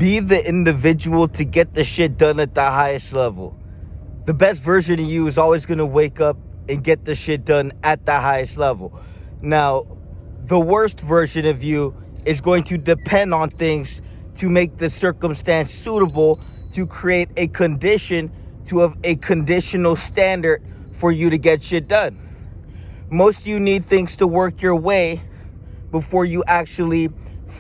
Be the individual to get the shit done at the highest level. The best version of you is always going to wake up and get the shit done at the highest level. Now, the worst version of you is going to depend on things to make the circumstance suitable, to create a condition, to have a conditional standard for you to get shit done. Most of you need things to work your way before you actually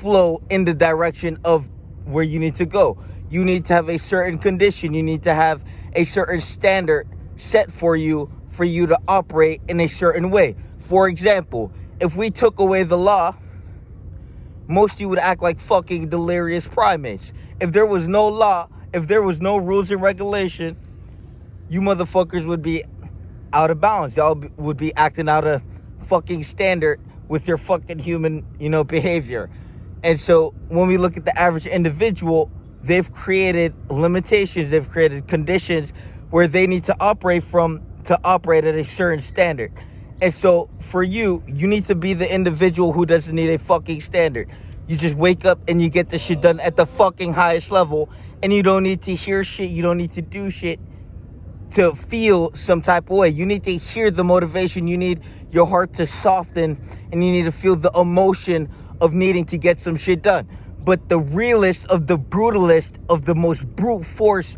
flow in the direction of where you need to go. You need to have a certain condition. You need to have a certain standard set for you to operate in a certain way. For example, if we took away the law, most of you would act like fucking delirious primates. If there was no law, if there was no rules and regulation, you motherfuckers would be out of bounds. Y'all would be acting out of fucking standard with your fucking human, behavior. And so when we look at the average individual, they've created limitations, they've created conditions where they need to operate at a certain standard. And so for you need to be the individual who doesn't need a fucking standard. You just wake up and you get the shit done at the fucking highest level, and you don't need to hear shit, you don't need to do shit to feel some type of way. You need to hear the motivation, you need your heart to soften, and you need to feel the emotion of needing to get some shit done. But the realist of the brutalist of the most brute force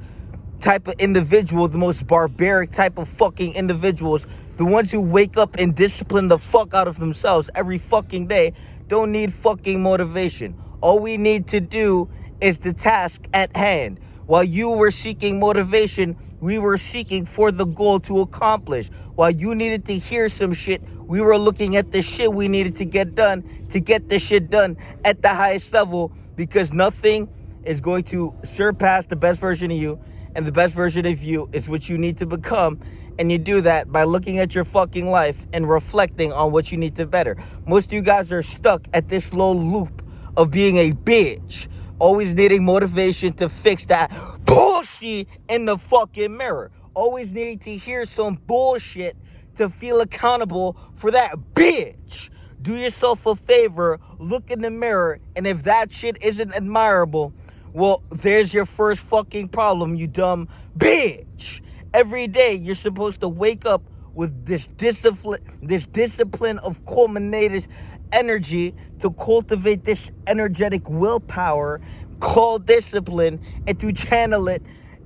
type of individual, the most barbaric type of fucking individuals, the ones who wake up and discipline the fuck out of themselves every fucking day, don't need fucking motivation. All we need to do is the task at hand. While you were seeking motivation, we were seeking for the goal to accomplish. While you needed to hear some shit, we were looking at the shit we needed to get done, to get the shit done at the highest level, because nothing is going to surpass the best version of you, and the best version of you is what you need to become. And you do that by looking at your fucking life and reflecting on what you need to better. Most of you guys are stuck at this low loop of being a bitch, always needing motivation to fix that bullshit in the fucking mirror, always needing to hear some bullshit to feel accountable for that bitch. Do yourself a favor, look in the mirror, and if that shit isn't admirable, well, there's your first fucking problem, you dumb bitch. Every day you're supposed to wake up with this discipline of culminated energy to cultivate this energetic willpower called discipline, and to channel it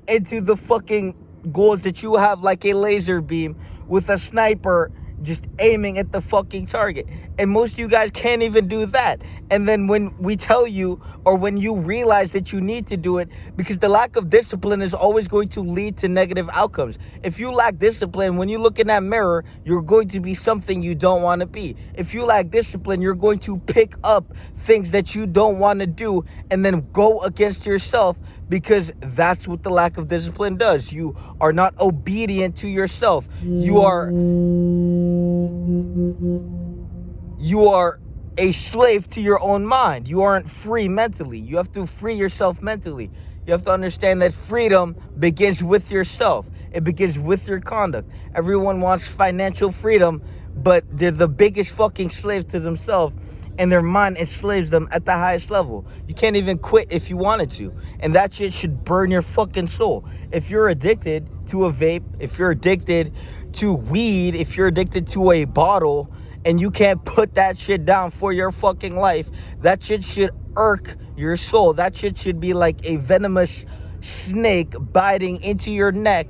into the fucking goals that you have like a laser beam with a sniper just aiming at the fucking target. And most of you guys can't even do that. And then when we tell you, or when you realize that you need to do it, because the lack of discipline is always going to lead to negative outcomes. If you lack discipline, when you look in that mirror, you're going to be something you don't want to be. If you lack discipline, you're going to pick up things that you don't want to do and then go against yourself, because that's what the lack of discipline does. You are not obedient to yourself. You are a slave to your own mind. You aren't free mentally. You have to free yourself mentally. You have to understand that freedom begins with yourself. It begins with your conduct. Everyone wants financial freedom, but they're the biggest fucking slave to themselves, and their mind enslaves them at the highest level. You can't even quit if you wanted to, and that shit should burn your fucking soul. If you're addicted to a vape, if you're addicted to weed, if you're addicted to a bottle, and you can't put that shit down for your fucking life, that shit should irk your soul. That shit should be like a venomous snake biting into your neck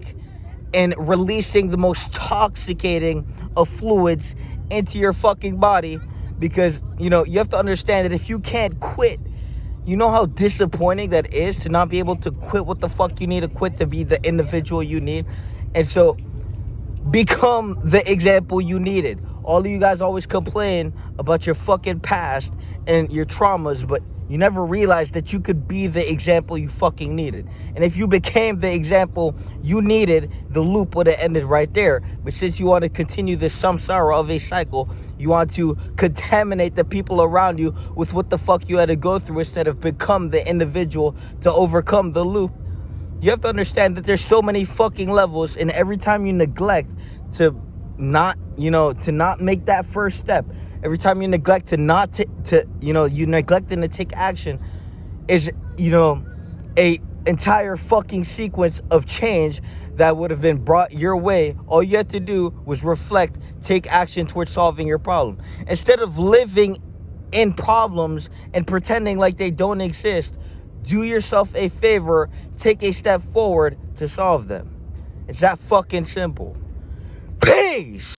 and releasing the most toxicating of fluids into your fucking body. Because, you have to understand that if you can't quit, you know how disappointing that is to not be able to quit what the fuck you need to quit to be the individual you need. And so become the example you needed. All of you guys always complain about your fucking past and your traumas, but you never realized that you could be the example you fucking needed. And if you became the example you needed, the loop would have ended right there. But since you want to continue this samsara of a cycle, you want to contaminate the people around you with what the fuck you had to go through instead of become the individual to overcome the loop. You have to understand that there's so many fucking levels, and every time you neglect to not make that first step, every time you neglect to not you're neglecting to take action, is a entire fucking sequence of change that would have been brought your way. All you had to do was reflect, take action towards solving your problem. Instead of living in problems and pretending like they don't exist, do yourself a favor, take a step forward to solve them. It's that fucking simple. Peace!